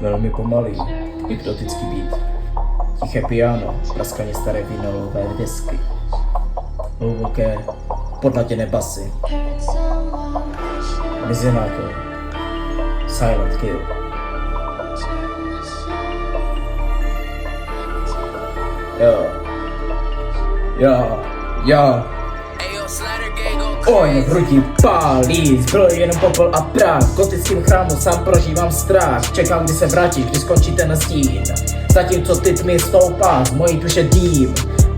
Velmi pomalý, hypnotický beat. Tiché piano, praskaně staré vinylové desky. Hluboké, podladěné basy. Vizionátor. Silent Kill. Jo. Oheň v hrudi pálí, zbroj jenom popel a prach. V gotickém chrámu sám prožívám strach. Čekám, kdy se vrátíš, kdy skončí ten stín. Zatímco ty tmy stoupá, z mojí duše dým.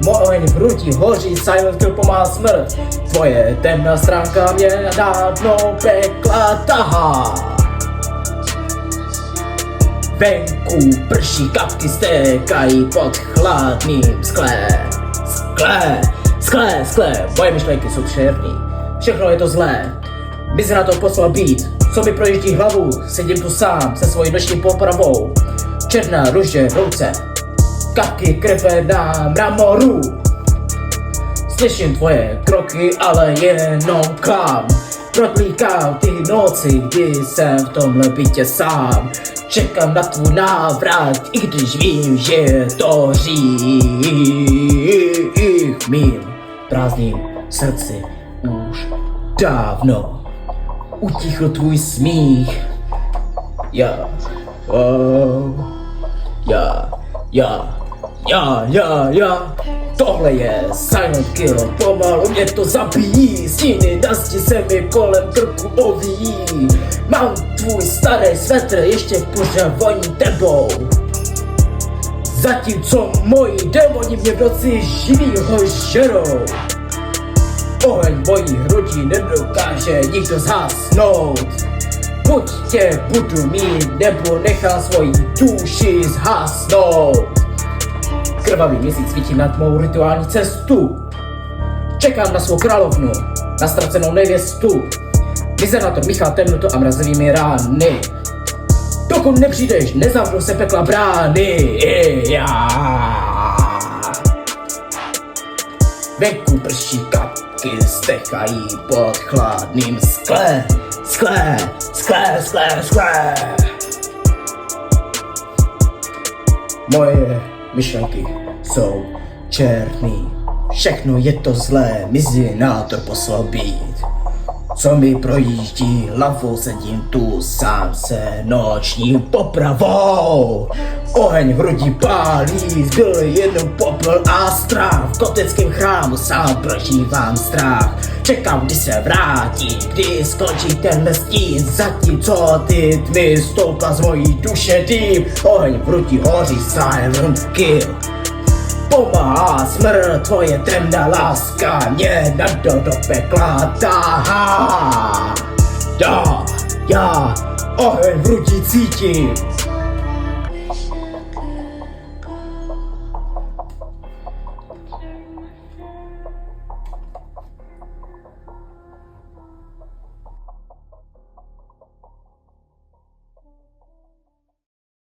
Můj oheň v hrudi hoří, Silent Kill pomáhá smrt. Tvoje temná stránka mě dávno pekla tahá. Venku prší, kapky stékají pod chladným skle. Moje myšlenky jsou černý, všechno je to zlé. Bys na to poslal být, co mi projíždí hlavu. Sedím tu sám se svojí noční popravou. Černá růže v ruce, kapky krve na mramoru. Slyším tvoje kroky, ale jenom klam. Proklíkám ty noci, kdy jsem v tomhle bytě sám. Čekám na tvůj návrat, i když vím, že je to hřích. V mým prázdným srdci už dávno utichl tvůj smích. Tohle je Silent Kill, pomalu mě to zabíjí. Stíny na zdi se mi kolem krku ovíjí. Mám tvůj starý svetr, ještě pořád voní tebou. Zatímco moji démoni mě v noci živýho žerou. Oheň mojí hrudi nedokáže nikdo zhasnout. Buď tě budu mít, nebo nechám svoji duši zhasnout. Krvavý měsíc svítí nad mou rituální cestu. Čekám na svou královnu, na ztracenou nevěstu. Vizionátor míchá temnotu a mrazivými rány. Dokud nepřijdeš, nezavřou se pekla brány. Venku prší, kapky stechají pod chladným skle. Moje myšlenky jsou černý, všechno je to zlé, vizionátor poslal být. Co mi projíždí hlavou, sedím tu sám se noční popravou. Oheň v hrudi pálí, zbyl jenom popel a strach. V gotickém chrámu sám prožívám strach. Čekám, kdy se vrátí, kdy skončí ten stín. Zatímco ty tmy stoupá z mojí duše dým. Oheň v hrudi hoří, Silent Kill pomáhá smrt, tvoje temná láska mě do pekla tahá. Já oheň v hrudi cítím.